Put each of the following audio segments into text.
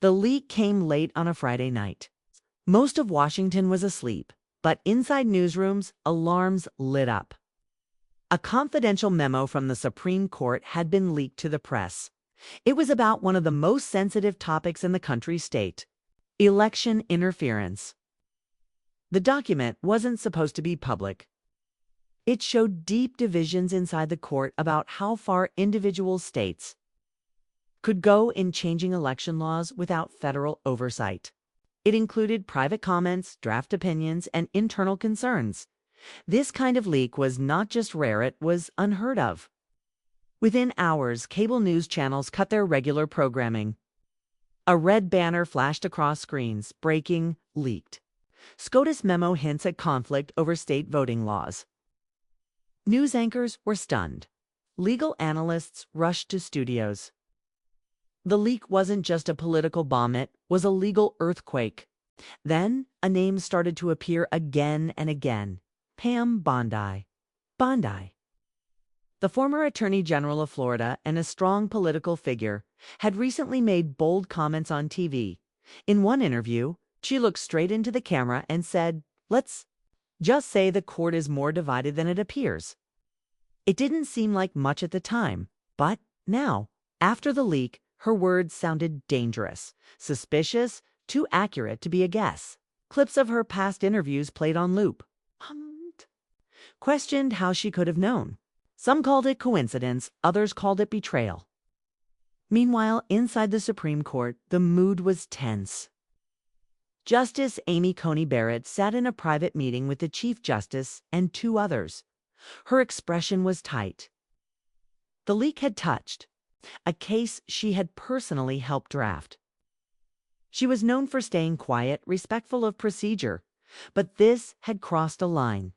The leak came late on a Friday night. Most of Washington was asleep, but inside newsrooms, alarms lit up. A confidential memo from the Supreme Court had been leaked to the press. It was about one of the most sensitive topics in the country's state: election interference. The document wasn't supposed to be public. It showed deep divisions inside the court about how far individual states could go in changing election laws without federal oversight. It included private comments, draft opinions, and internal concerns. This kind of leak was not just rare, it was unheard of. Within hours, cable news channels cut their regular programming. A red banner flashed across screens: breaking, leaked. SCOTUS memo hints at conflict over state voting laws. News anchors were stunned. Legal analysts rushed to studios. The leak wasn't just a political bomb, it was a legal earthquake. Then a name started to appear again and again: Pam Bondi. Bondi. The former Attorney General of Florida and a strong political figure had recently made bold comments on TV. In one interview, she looked straight into the camera and said, "Let's just say the court is more divided than it appears." It didn't seem like much at the time, but now, after the leak, her words sounded dangerous, suspicious, too accurate to be a guess. Clips of her past interviews played on loop. Questioned how she could have known. Some called it coincidence, others called it betrayal. Meanwhile, inside the Supreme Court, the mood was tense. Justice Amy Coney Barrett sat in a private meeting with the Chief Justice and two others. Her expression was tight. The leak had touched a case she had personally helped draft. She was known for staying quiet, respectful of procedure, but this had crossed a line.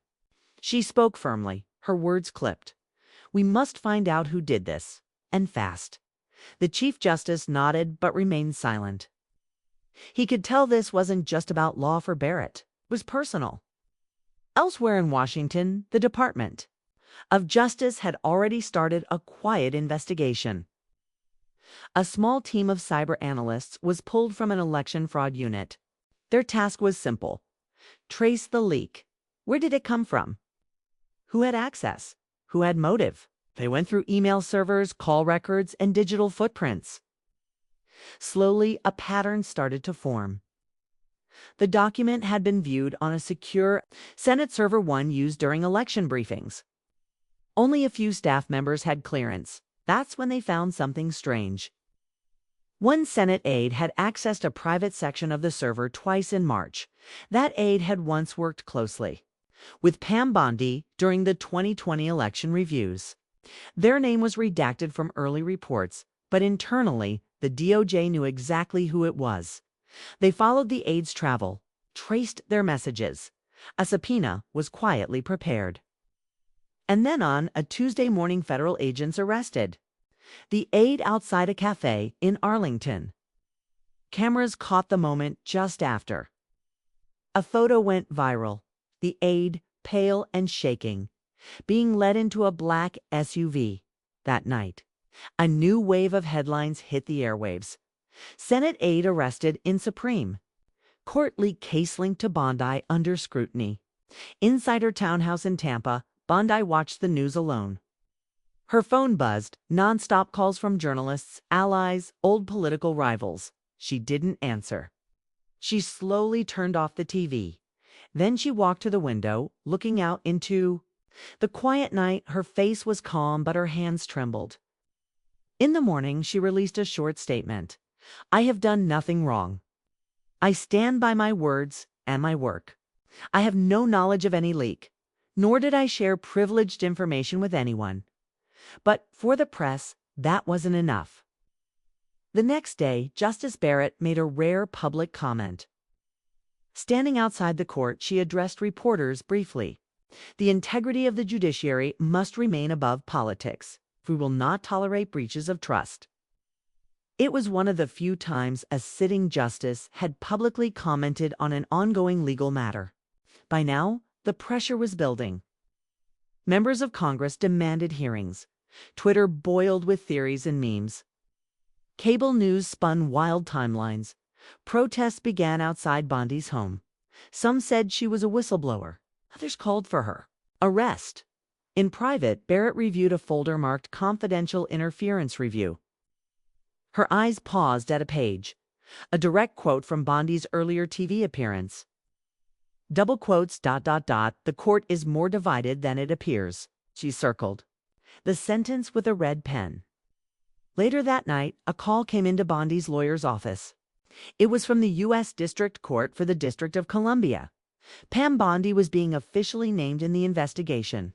She spoke firmly, her words clipped. "We must find out who did this, and fast." The Chief Justice nodded but remained silent. He could tell this wasn't just about law for Barrett. It was personal. Elsewhere in Washington, the Department of Justice had already started a quiet investigation. A small team of cyber analysts was pulled from an election fraud unit. Their task was simple: trace the leak. Where did it come from? Who had access? Who had motive? They went through email servers, call records, and digital footprints. Slowly, a pattern started to form. The document had been viewed on a secure Senate Server 1 used during election briefings. Only a few staff members had clearance. That's when they found something strange. One Senate aide had accessed a private section of the server twice in March. That aide had once worked closely with Pam Bondi during the 2020 election reviews. Their name was redacted from early reports, but internally, the DOJ knew exactly who it was. They followed the aide's travel, traced their messages. A subpoena was quietly prepared. And then on a Tuesday morning, federal agents arrested the aide outside a cafe in Arlington. Cameras caught the moment just after. A photo went viral: the aide, pale and shaking, being led into a black SUV. That night, a new wave of headlines hit the airwaves. Senate aide arrested in Supreme Court leak case linked to Bondi under scrutiny. Inside her townhouse in Tampa, Bondi watched the news alone. Her phone buzzed, nonstop calls from journalists, allies, old political rivals. She didn't answer. She slowly turned off the TV. Then she walked to the window, looking out into the quiet night. Her face was calm, but her hands trembled. In the morning, she released a short statement: "I have done nothing wrong. I stand by my words and my work. I have no knowledge of any leak, nor did I share privileged information with anyone." But for the press, that wasn't enough. The next day, Justice Barrett made a rare public comment. Standing outside the court, she addressed reporters briefly. "The integrity of the judiciary must remain above politics. We will not tolerate breaches of trust." It was one of the few times a sitting justice had publicly commented on an ongoing legal matter. By now, the pressure was building. Members of Congress demanded hearings. Twitter boiled with theories and memes. Cable news spun wild timelines. Protests began outside Bondi's home. Some said she was a whistleblower. Others called for her arrest. In private, Barrett reviewed a folder marked Confidential Interference Review. Her eyes paused at a page. A direct quote from Bondi's earlier TV appearance. Double quotes, ... The court is more divided than it appears, she circled. The sentence with a red pen. Later that night, a call came into Bondi's lawyer's office. It was from the U.S. District Court for the District of Columbia. Pam Bondi was being officially named in the investigation.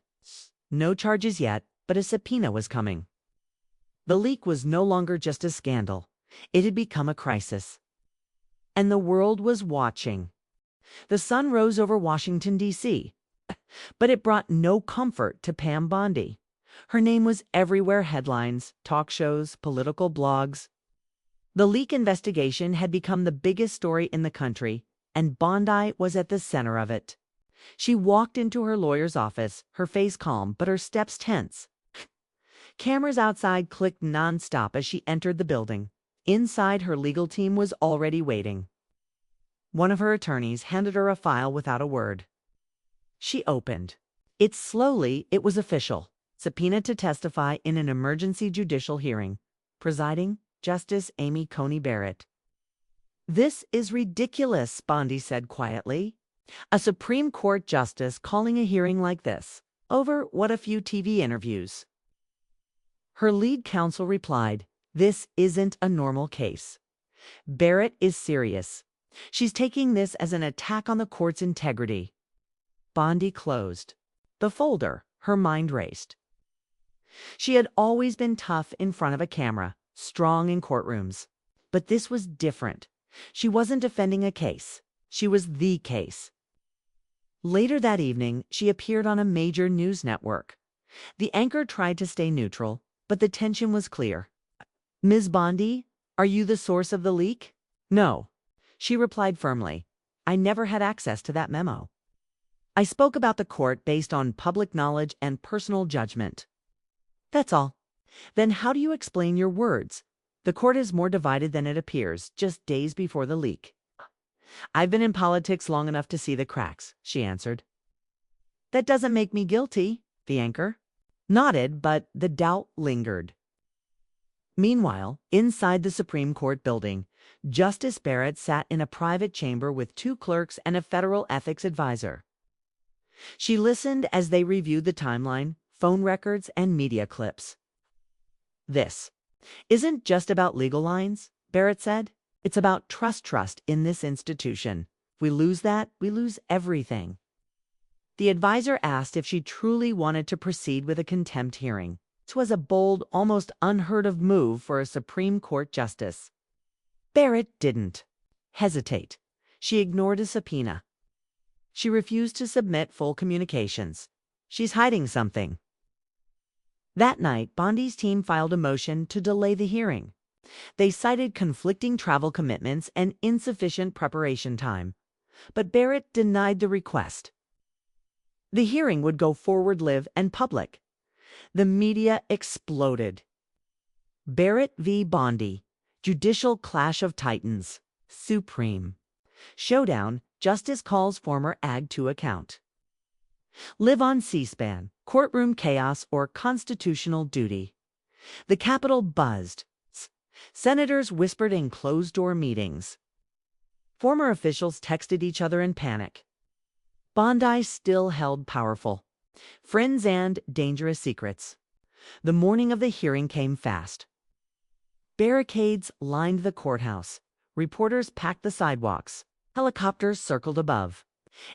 No charges yet, but a subpoena was coming. The leak was no longer just a scandal. It had become a crisis. And the world was watching. The sun rose over Washington, D.C., but it brought no comfort to Pam Bondi. Her name was everywhere: headlines, talk shows, political blogs. The leak investigation had become the biggest story in the country, and Bondi was at the center of it. She walked into her lawyer's office, her face calm, but her steps tense. Cameras outside clicked nonstop as she entered the building. Inside, her legal team was already waiting. One of her attorneys handed her a file without a word. She opened it slowly. It was official. Subpoena to testify in an emergency judicial hearing. Presiding, Justice Amy Coney Barrett. "This is ridiculous," Bondi said quietly. "A Supreme Court justice calling a hearing like this over what, a few TV interviews?" Her lead counsel replied, "This isn't a normal case. Barrett is serious. She's taking this as an attack on the court's integrity." Bondi closed the folder. Her mind raced. She had always been tough in front of a camera, strong in courtrooms. But this was different. She wasn't defending a case. She was the case. Later that evening, she appeared on a major news network. The anchor tried to stay neutral, but the tension was clear. "Ms. Bondi, are you the source of the leak?" "No," she replied firmly. "I never had access to that memo. I spoke about the court based on public knowledge and personal judgment. That's all." "Then how do you explain your words? The court is more divided than it appears, just days before the leak." "I've been in politics long enough to see the cracks," she answered. "That doesn't make me guilty." The anchor nodded, but the doubt lingered. Meanwhile, inside the Supreme Court building, Justice Barrett sat in a private chamber with 2 clerks and a federal ethics advisor. She listened as they reviewed the timeline, phone records, and media clips. "This isn't just about legal lines," Barrett said. "It's about trust in this institution. If we lose that, we lose everything." The advisor asked if she truly wanted to proceed with a contempt hearing. This was a bold, almost unheard of move for a Supreme Court justice. Barrett didn't hesitate. She ignored a subpoena. She refused to submit full communications. She's hiding something. That night, Bondi's team filed a motion to delay the hearing. They cited conflicting travel commitments and insufficient preparation time. But Barrett denied the request. The hearing would go forward, live, and public. The media exploded. Barrett v. Bondi, judicial clash of titans, supreme. Showdown, justice calls former AG to account. Live on C-SPAN, courtroom chaos or constitutional duty. The Capitol buzzed. Senators whispered in closed-door meetings. Former officials texted each other in panic. Bondi still held powerful friends and dangerous secrets. The morning of the hearing came fast. Barricades lined the courthouse. Reporters packed the sidewalks. Helicopters circled above.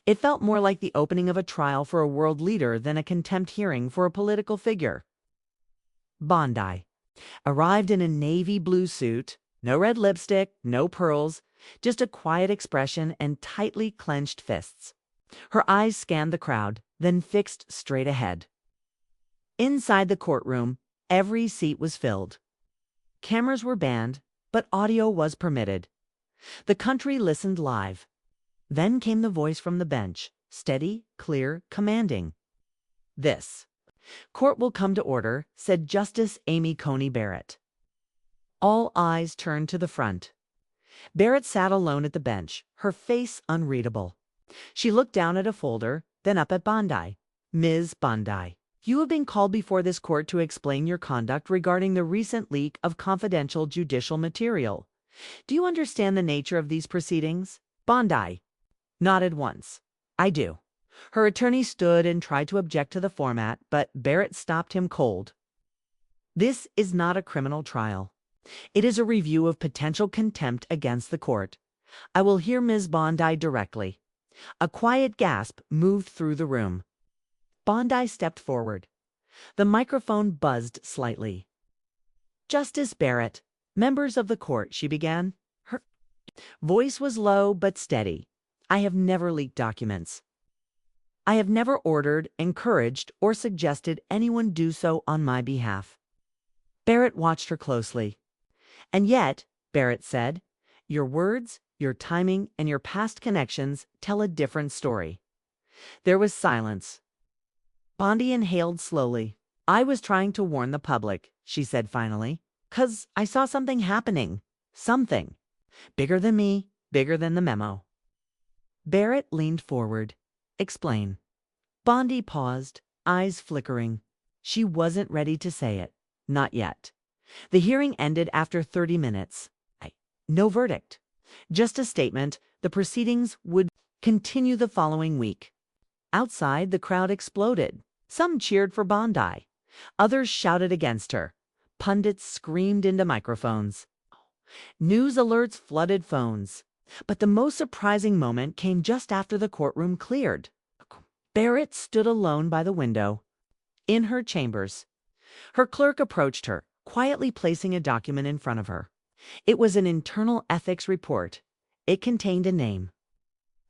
It felt more like the opening of a trial for a world leader than a contempt hearing for a political figure. Bondi arrived in a navy blue suit, no red lipstick, no pearls, just a quiet expression and tightly clenched fists. Her eyes scanned the crowd, then fixed straight ahead. Inside the courtroom, every seat was filled. Cameras were banned, but audio was permitted. The country listened live. Then came the voice from the bench, steady, clear, commanding. "This court will come to order," said Justice Amy Coney Barrett. All eyes turned to the front. Barrett sat alone at the bench, her face unreadable. She looked down at a folder, then up at Bondi. Ms. Bondi, you have been called before this court to explain your conduct regarding the recent leak of confidential judicial material. Do you understand the nature of these proceedings? Bondi nodded once. I do. Her attorney stood and tried to object to the format, but Barrett stopped him cold. This is not a criminal trial. It is a review of potential contempt against the court. I will hear Ms. Bondi directly. A quiet gasp moved through the room. Bondi stepped forward. The microphone buzzed slightly. Justice Barrett, members of the court, she began. Her voice was low but steady. I have never leaked documents. I have never ordered, encouraged, or suggested anyone do so on my behalf. Barrett watched her closely. And yet, Barrett said, your words, your timing, and your past connections tell a different story. There was silence. Bondi inhaled slowly. I was trying to warn the public, she said finally, 'cause I saw something happening. Something. Bigger than me, bigger than the memo. Barrett leaned forward. Explain. Bondi paused, eyes flickering. She wasn't ready to say it. Not yet. The hearing ended after 30 minutes. No verdict. Just a statement. The proceedings would continue the following week. Outside, the crowd exploded. Some cheered for Bondi. Others shouted against her. Pundits screamed into microphones. News alerts flooded phones. But the most surprising moment came just after the courtroom cleared. Barrett stood alone by the window. In her chambers. Her clerk approached her, quietly placing a document in front of her. It was an internal ethics report. It contained a name.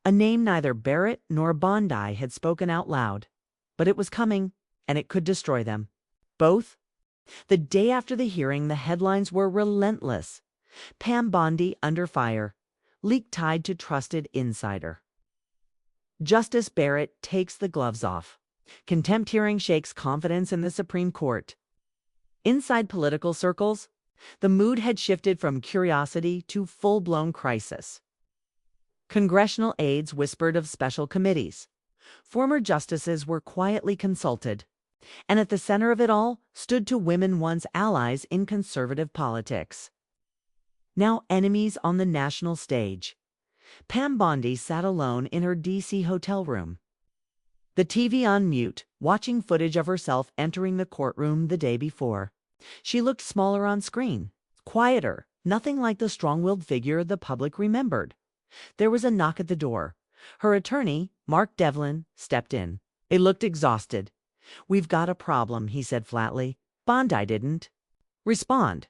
A name neither Barrett nor Bondi had spoken out loud. But it was coming, and it could destroy them. Both. The day after the hearing, the headlines were relentless. Pam Bondi under fire. Leak tied to trusted insider. Justice Barrett takes the gloves off. Contempt hearing shakes confidence in the Supreme Court. Inside political circles, the mood had shifted from curiosity to full-blown crisis. Congressional aides whispered of special committees. Former justices were quietly consulted. And at the center of it all stood two women once allies in conservative politics. Now enemies on the national stage. Pam Bondi sat alone in her D.C. hotel room. The TV on mute, watching footage of herself entering the courtroom the day before. She looked smaller on screen, quieter, nothing like the strong-willed figure the public remembered. There was a knock at the door. Her attorney, Mark Devlin, stepped in. He looked exhausted. We've got a problem, he said flatly. Bondi didn't respond.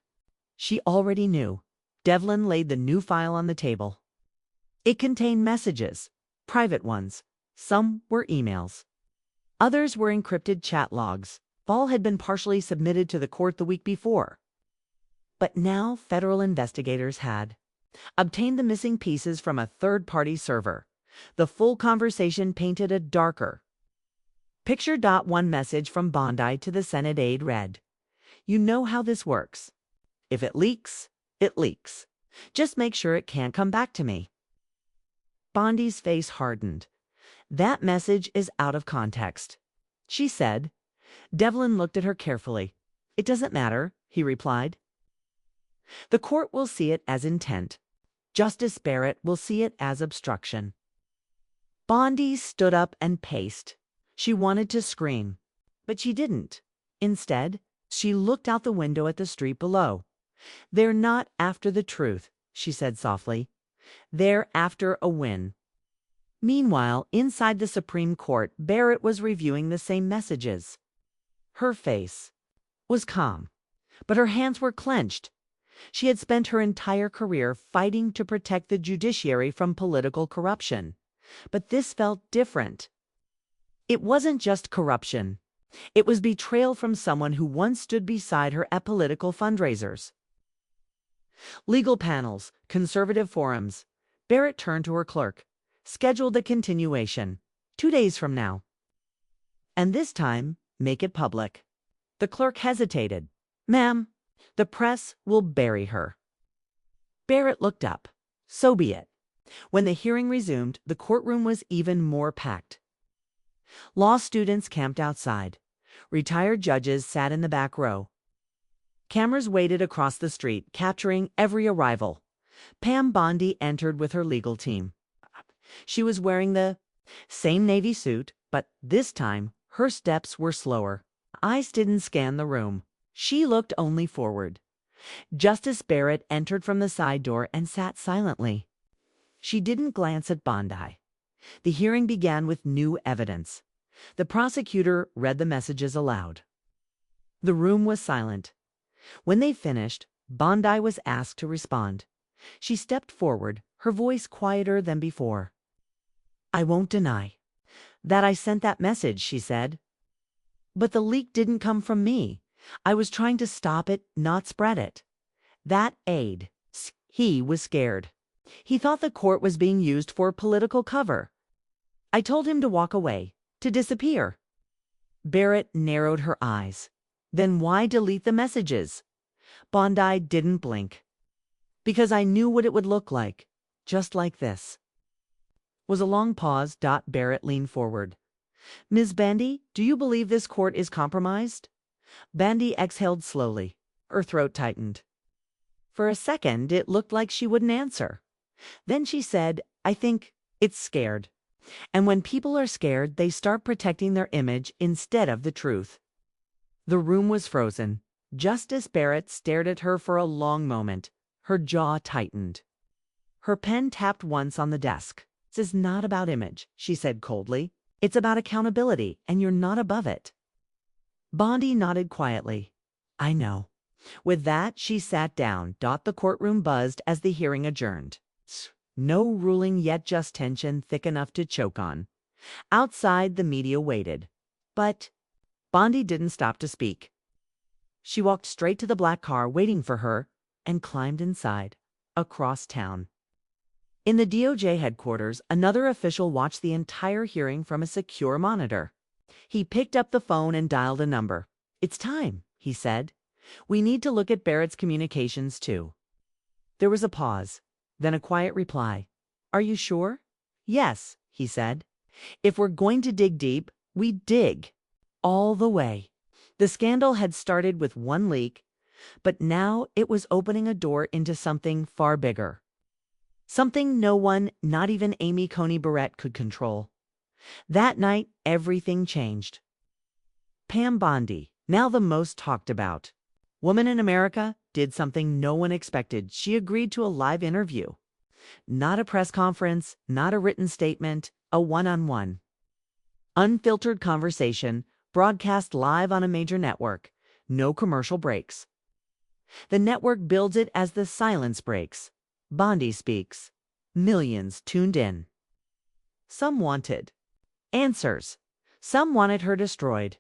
She already knew. Devlin laid the new file on the table. It contained messages, private ones. Some were emails. Others were encrypted chat logs. All had been partially submitted to the court the week before. But now federal investigators had obtained the missing pieces from a third-party server. The full conversation painted a darker picture. One message from Bondi to the Senate aide read, "You know how this works. If it leaks, it leaks. Just make sure it can't come back to me." Bondi's face hardened. That message is out of context, she said. Devlin looked at her carefully. It doesn't matter, he replied. The court will see it as intent. Justice Barrett will see it as obstruction. Bondi stood up and paced. She wanted to scream, but she didn't. Instead, she looked out the window at the street below. They're not after the truth, she said softly. They're after a win. Meanwhile, inside the Supreme Court, Barrett was reviewing the same messages. Her face was calm, but her hands were clenched. She had spent her entire career fighting to protect the judiciary from political corruption. But this felt different. It wasn't just corruption. It was betrayal from someone who once stood beside her at political fundraisers. Legal panels, conservative forums. Barrett turned to her clerk. Schedule the continuation. 2 days from now. And this time, make it public. The clerk hesitated. Ma'am, The press will bury her. Barrett looked up. So be it. When the hearing resumed, the courtroom was even more packed. Law students camped outside. Retired judges sat in the back row. Cameras waited across the street, capturing every arrival. Pam Bondi entered with her legal team. She was wearing the same navy suit, but this time her steps were slower. Eyes didn't scan the room. She looked only forward. Justice Barrett entered from the side door and sat silently. She didn't glance at Bondi. The hearing began with new evidence. The prosecutor read the messages aloud. The room was silent. When they finished, Bondi was asked to respond. She stepped forward, her voice quieter than before. "I won't deny that I sent that message," she said. "But the leak didn't come from me. I was trying to stop it, not spread it." That aide, he was scared. He thought the court was being used for political cover. "I told him to walk away, to disappear." Barrett narrowed her eyes. "Then why delete the messages?" Bondi didn't blink. "Because I knew what it would look like. Just like this." Was a long pause. Barrett leaned forward. "Ms. Bandy, do you believe this court is compromised?" Bandy exhaled slowly. Her throat tightened. For a second, it looked like she wouldn't answer. Then she said, "I think it's scared. And when people are scared, they start protecting their image instead of the truth." The room was frozen. Justice Barrett stared at her for a long moment. Her jaw tightened. Her pen tapped once on the desk. "This is not about image," she said coldly. "It's about accountability, and you're not above it." Bondi nodded quietly. "I know." With that, she sat down. The courtroom buzzed as the hearing adjourned. No ruling yet, just tension thick enough to choke on. Outside, the media waited. But Bondi didn't stop to speak. She walked straight to the black car waiting for her and climbed inside, across town. In the DOJ headquarters, another official watched the entire hearing from a secure monitor. He picked up the phone and dialed a number. "It's time," he said. "We need to look at Barrett's communications, too." There was a pause, then a quiet reply. "Are you sure?" "Yes," he said. "If we're going to dig deep, we dig. All the way." The scandal had started with one leak, but now it was opening a door into something far bigger. Something no one, not even Amy Coney Barrett, could control. That night, everything changed. Pam Bondi, now the most talked about woman in America, did something no one expected. She agreed to a live interview. Not a press conference, not a written statement, a one-on-one. Unfiltered conversation, broadcast live on a major network. No commercial breaks. The network builds it as the silence breaks. Bondi speaks. Millions tuned in. Some wanted answers. Some wanted her destroyed.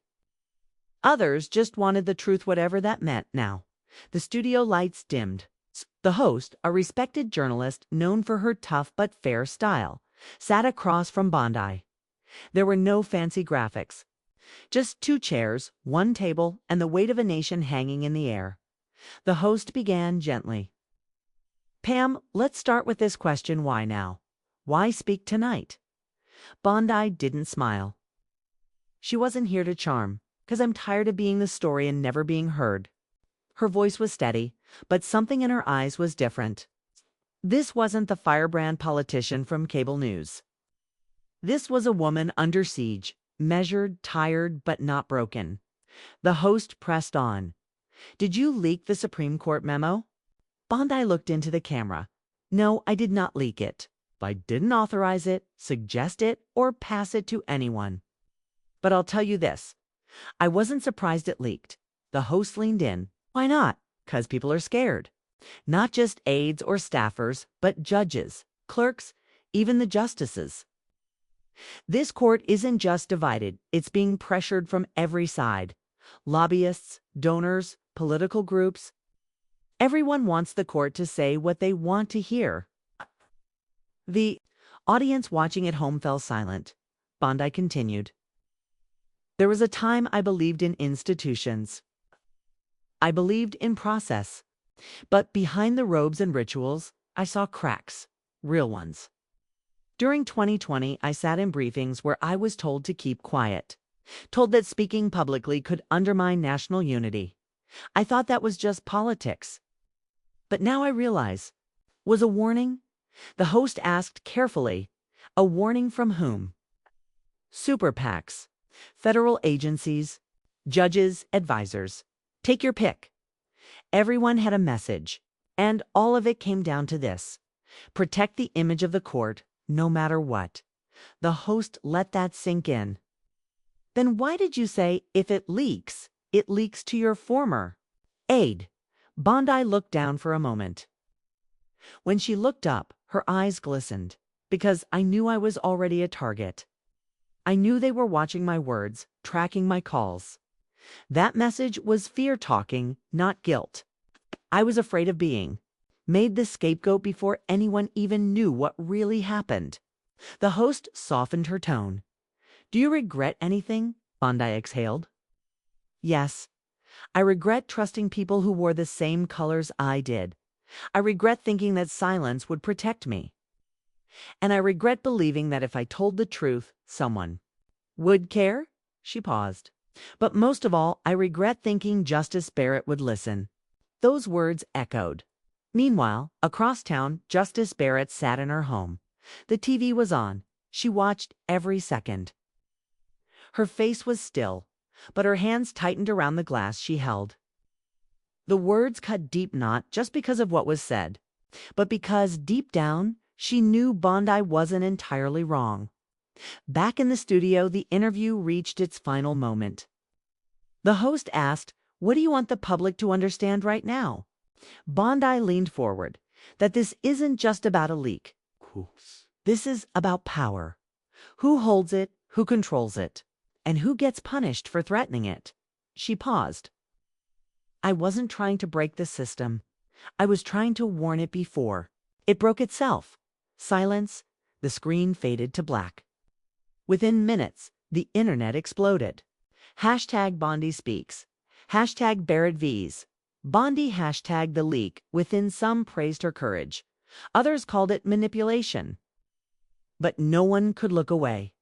Others just wanted the truth, whatever that meant now. The studio lights dimmed. The host, a respected journalist known for her tough but fair style, sat across from Bondi. There were no fancy graphics. Just two chairs, one table, and the weight of a nation hanging in the air. The host began gently. "Pam, let's start with this question. Why now? Why speak tonight?" Bondi didn't smile. "She wasn't here to charm, 'cause I'm tired of being the story and never being heard." Her voice was steady, but something in her eyes was different. This wasn't the firebrand politician from cable news. This was a woman under siege, measured, tired, but not broken. The host pressed on. "Did you leak the Supreme Court memo?" Bondi looked into the camera. "No, I did not leak it. I didn't authorize it, suggest it, or pass it to anyone. But I'll tell you this. I wasn't surprised it leaked." The host leaned in. "Why not?" "'Cause people are scared. Not just aides or staffers, but judges, clerks, even the justices. This court isn't just divided, it's being pressured from every side. Lobbyists, donors, political groups. Everyone wants the court to say what they want to hear." The audience watching at home fell silent. Bondi continued. "There was a time I believed in institutions. I believed in process. But behind the robes and rituals, I saw cracks, real ones. During 2020, I sat in briefings where I was told to keep quiet, told that speaking publicly could undermine national unity. I thought that was just politics. But now I realize, was a warning? The host asked carefully, a warning from whom? Super PACs, federal agencies, judges, advisors. Take your pick. Everyone had a message, and all of it came down to this: protect the image of the court, no matter what. The host let that sink in. Then why did you say, if it leaks to your former aide? Bondi looked down for a moment. When she looked up, her eyes glistened, because I knew I was already a target. I knew they were watching my words, tracking my calls. That message was fear talking, not guilt. I was afraid of being made the scapegoat before anyone even knew what really happened. The host softened her tone. Do you regret anything? Bondi exhaled. Yes. I regret trusting people who wore the same colors I did. I regret thinking that silence would protect me. And I regret believing that if I told the truth, someone would care? She paused. But most of all, I regret thinking Justice Barrett would listen. Those words echoed. Meanwhile, across town, Justice Barrett sat in her home. The TV was on. She watched every second. Her face was still, but her hands tightened around the glass she held. The words cut deep not just because of what was said, but because deep down, she knew Bondi wasn't entirely wrong. Back in the studio, the interview reached its final moment. The host asked, "What do you want the public to understand right now?" Bondi leaned forward, that this isn't just about a leak. This is about power. Who holds it, who controls it, and who gets punished for threatening it. She paused. I wasn't trying to break the system. I was trying to warn it before it broke itself. Silence. The screen faded to black. Within minutes, the internet exploded. Hashtag Bondi speaks. Hashtag Barrett V's. Bondi hashtagged the leak. Within, some praised her courage. Others called it manipulation. But no one could look away.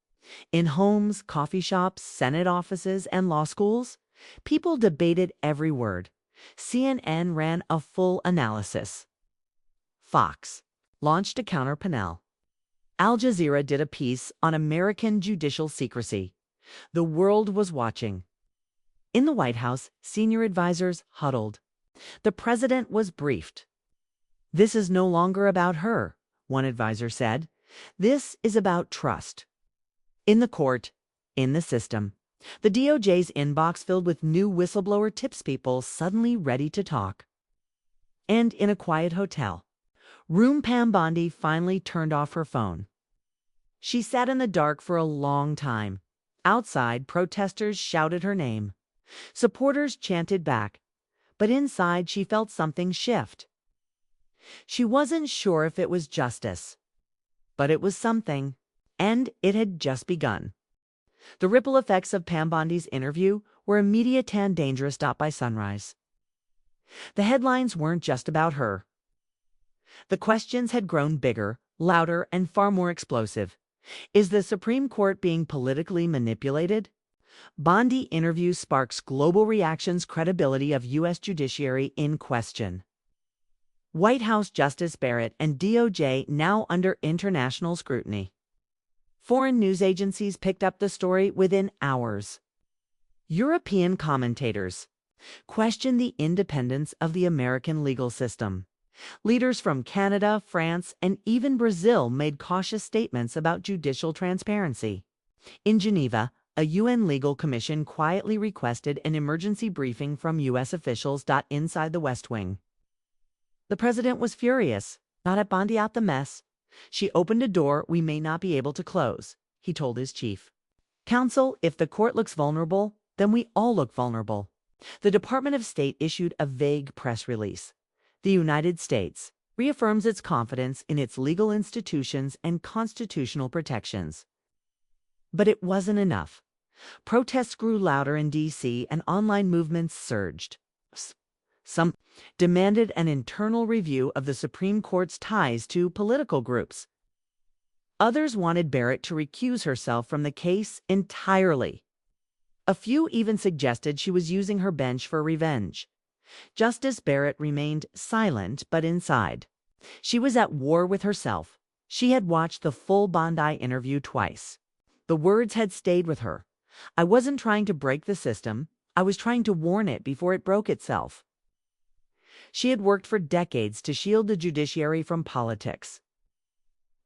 In homes, coffee shops, Senate offices, and law schools, people debated every word. CNN ran a full analysis. Fox launched a counter-panel. Al Jazeera did a piece on American judicial secrecy. The world was watching. In the White House, senior advisors huddled. The president was briefed. This is no longer about her, one advisor said. This is about trust. In the court, in the system. The DOJ's inbox filled with new whistleblower tips, people suddenly ready to talk. And in a quiet hotel room, Pam Bondi finally turned off her phone. She sat in the dark for a long time. Outside, protesters shouted her name. Supporters chanted back. But inside, she felt something shift. She wasn't sure if it was justice. But it was something. And it had just begun. The ripple effects of Pam Bondi's interview were immediate and dangerous. By sunrise. The headlines weren't just about her. The questions had grown bigger, louder, and far more explosive. Is the Supreme Court being politically manipulated? Bondi interview sparks global reactions. Credibility of U.S. judiciary in question. White House Justice Barrett and DOJ now under international scrutiny. Foreign news agencies picked up the story within hours. European commentators questioned the independence of the American legal system. Leaders from Canada, France, and even Brazil made cautious statements about judicial transparency. In Geneva, a UN legal commission quietly requested an emergency briefing from U.S. officials. Inside the West Wing, the president was furious, not at Bondi, out the mess. She opened a door we may not be able to close, he told his chief counsel. If the court looks vulnerable, then we all look vulnerable. The Department of State issued a vague press release. The United States reaffirms its confidence in its legal institutions and constitutional protections. But it wasn't enough. Protests grew louder in D.C. and online movements surged. Some demanded an internal review of the Supreme Court's ties to political groups. Others wanted Barrett to recuse herself from the case entirely. A few even suggested she was using her bench for revenge. Justice Barrett remained silent but inside. She was at war with herself. She had watched the full Bondi interview twice. The words had stayed with her. I wasn't trying to break the system. I was trying to warn it before it broke itself. She had worked for decades to shield the judiciary from politics.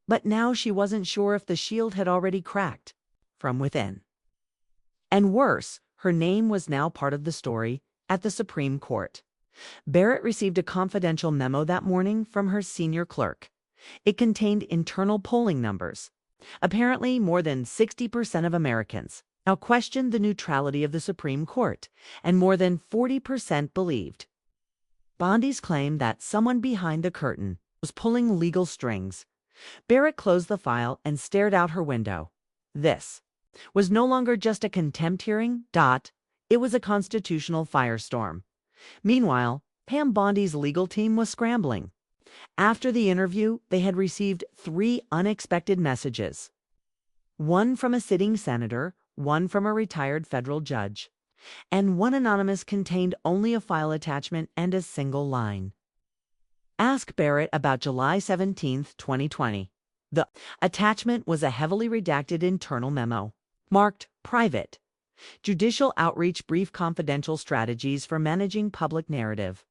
But now she wasn't sure if the shield had already cracked from within. And worse, her name was now part of the story at the Supreme Court. Barrett received a confidential memo that morning from her senior clerk. It contained internal polling numbers. Apparently, more than 60% of Americans now questioned the neutrality of the Supreme Court, and more than 40% believed. Bondi's claim that someone behind the curtain was pulling legal strings. Barrett closed the file and stared out her window. This was no longer just a contempt hearing. It was a constitutional firestorm. Meanwhile, Pam Bondi's legal team was scrambling. After the interview, they had received 3 unexpected messages. One from a sitting senator, one from a retired federal judge, and one anonymous contained only a file attachment and a single line. Ask Barrett about July 17, 2020. The attachment was a heavily redacted internal memo, marked private. Judicial Outreach Brief Confidential Strategies for Managing Public Narrative.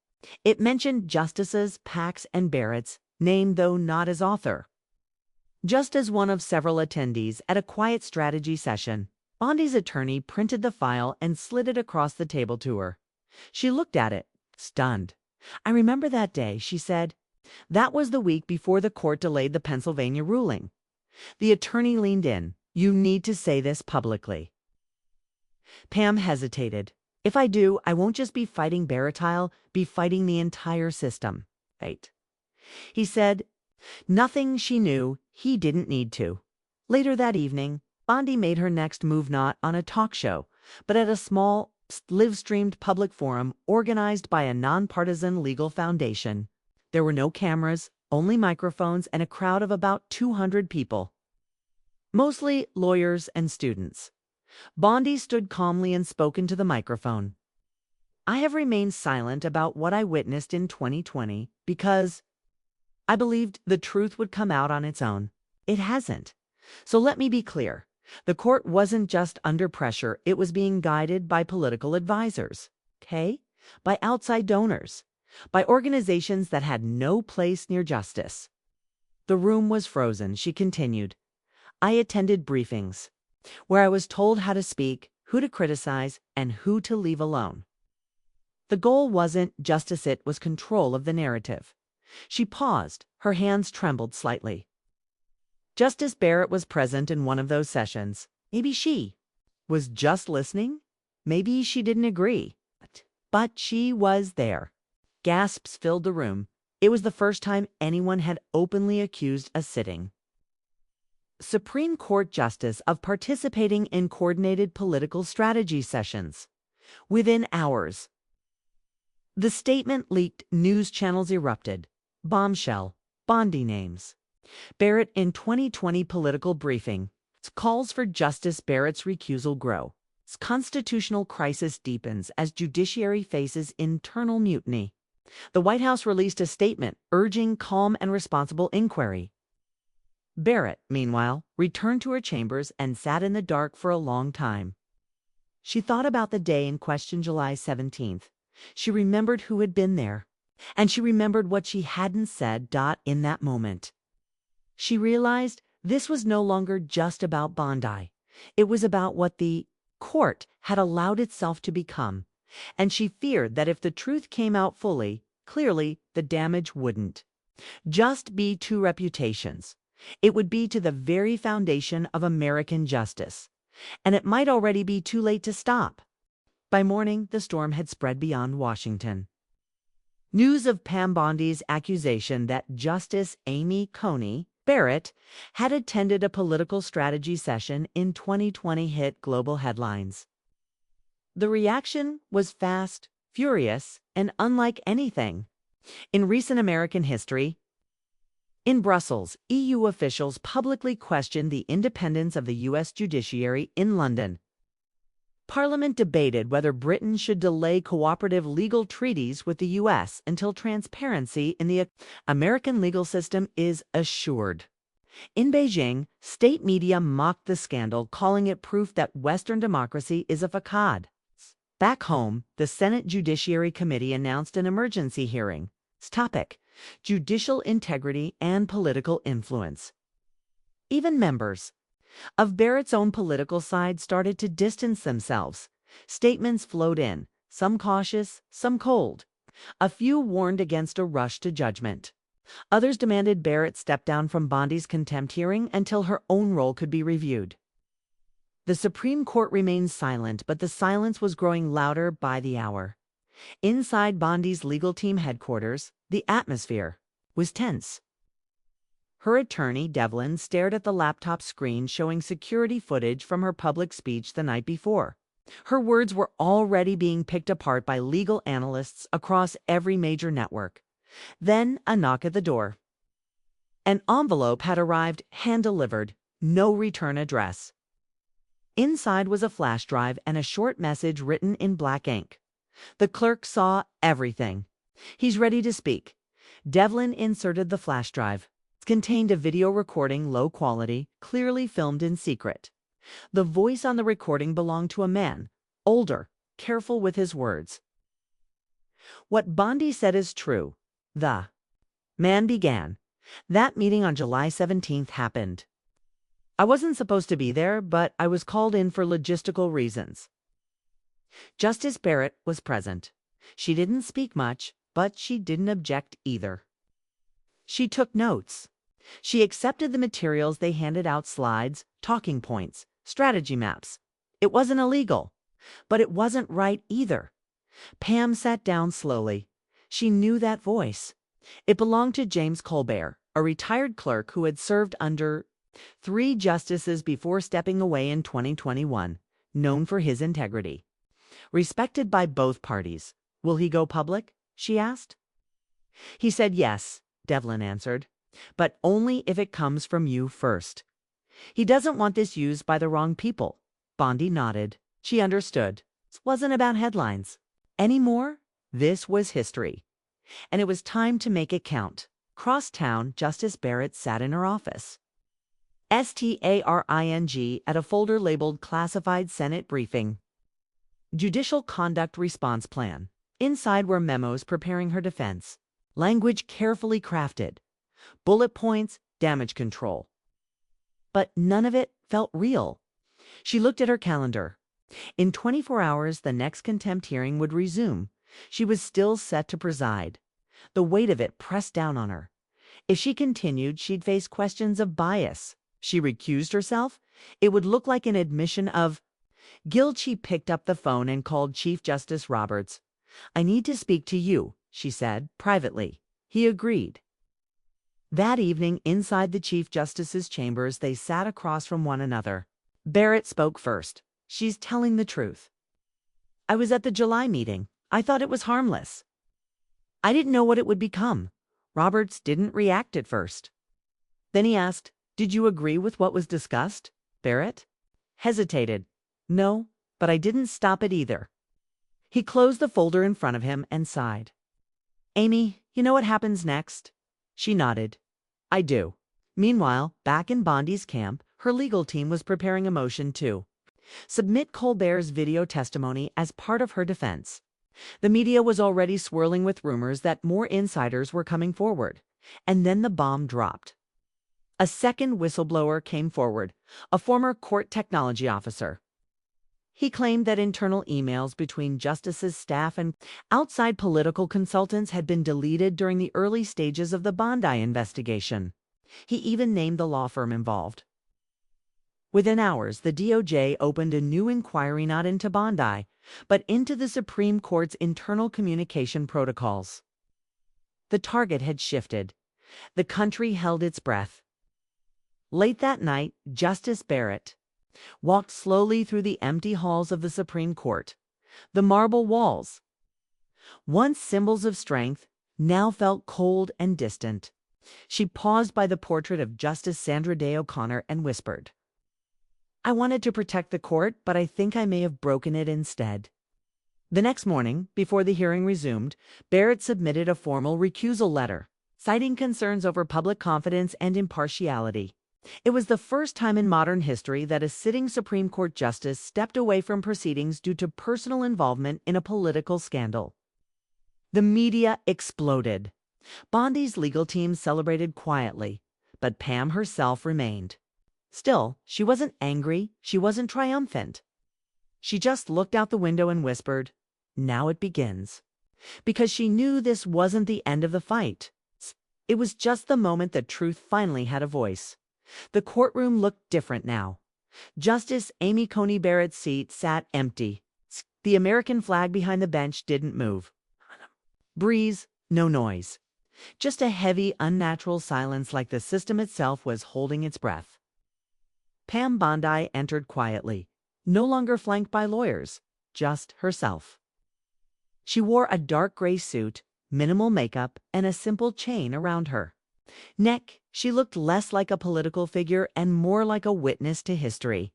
It mentioned justices, PACs, and Barrett's name, though not as author. Just as one of several attendees at a quiet strategy session, Bondi's attorney printed the file and slid it across the table to her. She looked at it, stunned. I remember that day, she said. That was the week before the court delayed the Pennsylvania ruling. The attorney leaned in. You need to say this publicly. Pam hesitated. If I do, I won't just be fighting Barrett, I'll be fighting the entire system. Right. He said nothing she knew he didn't need to. Later that evening, Bondi made her next move not on a talk show, but at a small, live-streamed public forum organized by a nonpartisan legal foundation. There were no cameras, only microphones, and a crowd of about 200 people. Mostly lawyers and students. Bondi stood calmly and spoke into the microphone. I have remained silent about what I witnessed in 2020 because I believed the truth would come out on its own. It hasn't. So let me be clear. The court wasn't just under pressure, it was being guided by political advisors, okay? By outside donors, by organizations that had no place near justice. The room was frozen, she continued. I attended briefings where I was told how to speak, who to criticize, and who to leave alone. The goal wasn't justice, it was control of the narrative. She paused, her hands trembled slightly. Justice Barrett was present in one of those sessions. Maybe she was just listening. Maybe she didn't agree. But she was there. Gasps filled the room. It was the first time anyone had openly accused a sitting Supreme Court justice of participating in coordinated political strategy sessions. Within hours, the statement leaked, news channels erupted. Bombshell, Bondi names. Barrett in 2020 political briefing. Calls for Justice Barrett's recusal grow. Constitutional crisis deepens as judiciary faces internal mutiny. The White House released a statement urging calm and responsible inquiry. Barrett, meanwhile, returned to her chambers and sat in the dark for a long time. She thought about the day in question, July 17th. She remembered who had been there, and she remembered what she hadn't said. In that moment, she realized this was no longer just about Bondi. It was about what the court had allowed itself to become, and she feared that if the truth came out fully, clearly, the damage wouldn't just be to reputations. It would be to the very foundation of American justice, and it might already be too late to stop. By morning, the storm had spread beyond Washington. News of Pam Bondi's accusation that Justice Amy Coney Barrett had attended a political strategy session in 2020 hit global headlines. The reaction was fast, furious, and unlike anything in recent American history. In Brussels, EU officials publicly questioned the independence of the US judiciary. In London, Parliament debated whether Britain should delay cooperative legal treaties with the US until transparency in the American legal system is assured. In Beijing, state media mocked the scandal, calling it proof that Western democracy is a facade. Back home, the Senate Judiciary Committee announced an emergency hearing. Topic: Judicial integrity and political influence. Even members of Barrett's own political side started to distance themselves. Statements flowed in, some cautious, some cold. A few warned against a rush to judgment. Others demanded Barrett step down from Bondi's contempt hearing until her own role could be reviewed. The Supreme Court remained silent, but the silence was growing louder by the hour. Inside Bondi's legal team headquarters, the atmosphere was tense. Her attorney, Devlin, stared at the laptop screen showing security footage from her public speech the night before. Her words were already being picked apart by legal analysts across every major network. Then a knock at the door. An envelope had arrived, hand-delivered, no return address. Inside was a flash drive and a short message written in black ink. The clerk saw everything. "He's ready to speak." Devlin inserted the flash drive. It contained a video recording, low quality, clearly filmed in secret. The voice on the recording belonged to a man, older, careful with his words. "What Bondi said is true," the man began. "That meeting on July 17th happened. I wasn't supposed to be there, but I was called in for logistical reasons." Justice Barrett was present. She didn't speak much, but she didn't object either. She took notes. She accepted the materials they handed out: slides, talking points, strategy maps. It wasn't illegal, but it wasn't right either. Pam sat down slowly. She knew that voice. It belonged to James Colbert, a retired clerk who had served under 3 justices before stepping away in 2021, known for his integrity. Respected by both parties. "Will he go public?" she asked. "He said yes," Devlin answered, "but only if it comes from you first. He doesn't want this used by the wrong people." Bondi nodded. She understood. This wasn't about headlines anymore. This was history. And it was time to make it count. Cross town, Justice Barrett sat in her office. Staring at a folder labeled Classified Senate Briefing. Judicial Conduct Response Plan. Inside were memos preparing her defense. Language carefully crafted. Bullet points, damage control. But none of it felt real. She looked at her calendar. In 24 hours, the next contempt hearing would resume. She was still set to preside. The weight of it pressed down on her. If she continued, she'd face questions of bias. She recused herself, it would look like an admission of guilt. She picked up the phone and called Chief Justice Roberts. "I need to speak to you," she said, privately. He agreed. That evening, inside the Chief Justice's chambers, they sat across from one another. Barrett spoke first. "She's telling the truth. I was at the July meeting. I thought it was harmless. I didn't know what it would become." Roberts didn't react at first. Then he asked, "Did you agree with what was discussed?" Barrett hesitated. "No, but I didn't stop it either." He closed the folder in front of him and sighed. "Amy, you know what happens next?" She nodded. "I do." Meanwhile, back in Bondi's camp, her legal team was preparing a motion to submit Colbert's video testimony as part of her defense. The media was already swirling with rumors that more insiders were coming forward. And then the bomb dropped. A second whistleblower came forward, a former court technology officer. He claimed that internal emails between Justice's staff and outside political consultants had been deleted during the early stages of the Bondi investigation. He even named the law firm involved. Within hours, the DOJ opened a new inquiry not into Bondi, but into the Supreme Court's internal communication protocols. The target had shifted. The country held its breath. Late that night, Justice Barrett walked slowly through the empty halls of the Supreme Court. The marble walls, Once symbols of strength, now felt cold and distant. She paused by the portrait of Justice Sandra Day O'Connor and whispered, "I wanted to protect the court, but I think I may have broken it instead." The next morning, before the hearing resumed, Barrett submitted a formal recusal letter, citing concerns over public confidence and impartiality. It was the first time in modern history that a sitting Supreme Court justice stepped away from proceedings due to personal involvement in a political scandal. The media exploded. Bondi's legal team celebrated quietly, but Pam herself remained. Still, she wasn't angry, she wasn't triumphant. She just looked out the window and whispered, "Now it begins." Because she knew this wasn't the end of the fight. It was just the moment that truth finally had a voice. The courtroom looked different now. Justice Amy Coney Barrett's seat sat empty. The American flag behind the bench didn't move. Breeze, no noise. Just a heavy, unnatural silence like the system itself was holding its breath. Pam Bondi entered quietly, no longer flanked by lawyers, just herself. She wore a dark gray suit, minimal makeup, and a simple chain around her neck. She looked less like a political figure and more like a witness to history.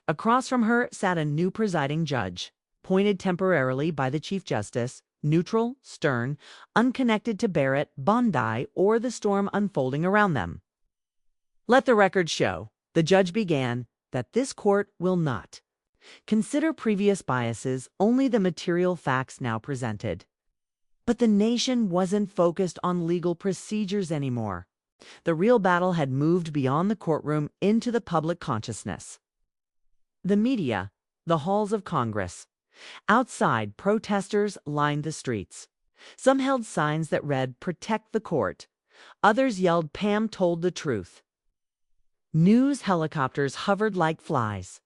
Across from her sat a new presiding judge, appointed temporarily by the Chief Justice, neutral, stern, unconnected to Barrett, Bondi, or the storm unfolding around them. "Let the record show," the judge began, "that this court will not consider previous biases, only the material facts now presented." But the nation wasn't focused on legal procedures anymore. The real battle had moved beyond the courtroom into the public consciousness. The media, the halls of Congress. Outside, protesters lined the streets. Some held signs that read, "Protect the court." Others yelled, "Pam told the truth." News helicopters hovered like flies.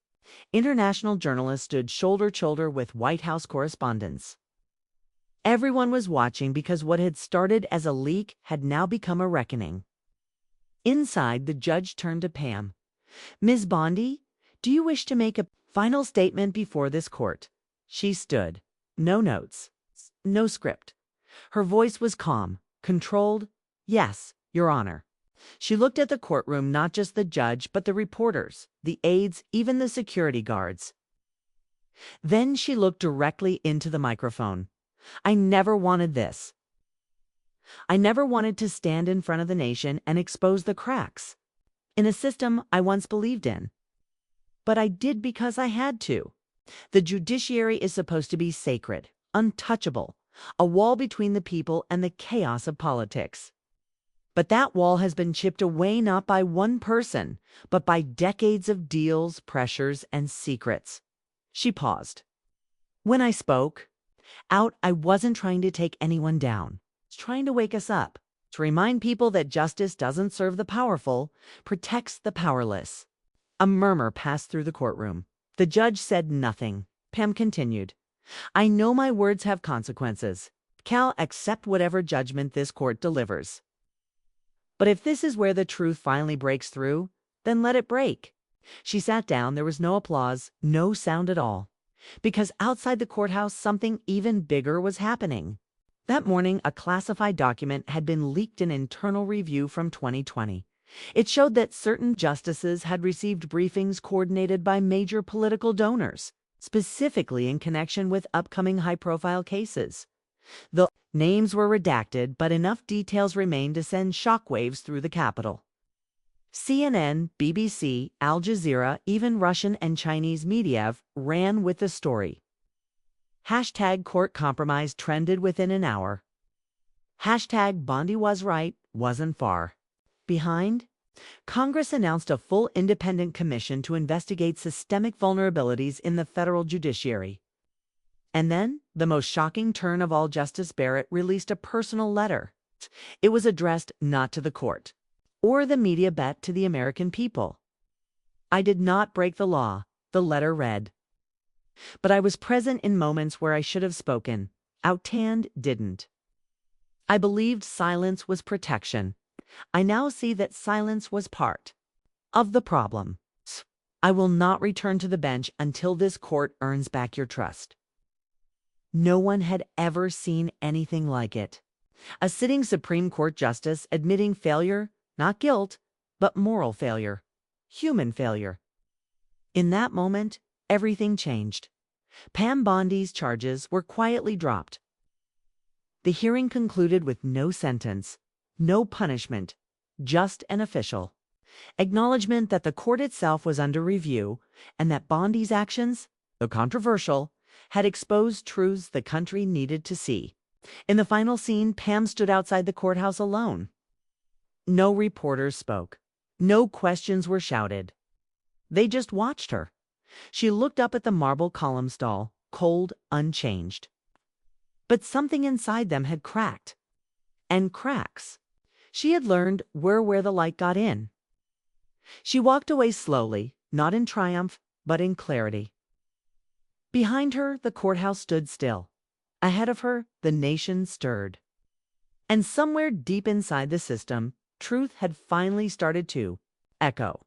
International journalists stood shoulder to shoulder with White House correspondents. Everyone was watching because what had started as a leak had now become a reckoning. Inside, the judge turned to Pam. "Ms. Bondi, do you wish to make a final statement before this court?" She stood. No notes. No script. Her voice was calm, controlled. "Yes, Your Honor." She looked at the courtroom, not just the judge, but the reporters, the aides, even the security guards. Then she looked directly into the microphone. "I never wanted this. I never wanted to stand in front of the nation and expose the cracks in a system I once believed in. But I did because I had to. The judiciary is supposed to be sacred, untouchable, a wall between the people and the chaos of politics. But that wall has been chipped away not by one person, but by decades of deals, pressures, and secrets." She paused. "When I spoke out, I wasn't trying to take anyone down. I was trying to wake us up, to remind people that justice doesn't serve the powerful, protects the powerless." A murmur passed through the courtroom. The judge said nothing. Pam continued, "I know my words have consequences. I'll accept whatever judgment this court delivers. But if this is where the truth finally breaks through, then let it break." She sat down. There was no applause, no sound at all. Because outside the courthouse, something even bigger was happening. That morning, a classified document had been leaked in internal review from 2020. It showed that certain justices had received briefings coordinated by major political donors, specifically in connection with upcoming high-profile cases. The names were redacted, but enough details remained to send shockwaves through the Capitol. CNN, BBC, Al Jazeera, even Russian and Chinese media ran with the story. Hashtag court compromise trended within an hour. Hashtag Bondi was right, wasn't far behind. Congress announced a full independent commission to investigate systemic vulnerabilities in the federal judiciary. And then, the most shocking turn of all, Justice Barrett released a personal letter. It was addressed not to the court or the media, but to the American people. "I did not break the law," the letter read. "But I was present in moments where I should have spoken. Outand didn't. I believed silence was protection. I now see that silence was part of the problem. I will not return to the bench until this court earns back your trust." No one had ever seen anything like it. A sitting Supreme Court justice admitting failure, not guilt, but moral failure, human failure. In that moment, everything changed. Pam Bondi's charges were quietly dropped. The hearing concluded with no sentence, no punishment, just an official acknowledgement that the court itself was under review and that Bondi's actions, though controversial, had exposed truths the country needed to see. In the final scene, Pam stood outside the courthouse alone. No reporters spoke. No questions were shouted. They just watched her. She looked up at the marble column stall, cold, unchanged. But something inside them had cracked. And cracks, she had learned, were where the light got in. She walked away slowly, not in triumph, but in clarity. Behind her, the courthouse stood still. Ahead of her, the nation stirred. And somewhere deep inside the system, truth had finally started to echo.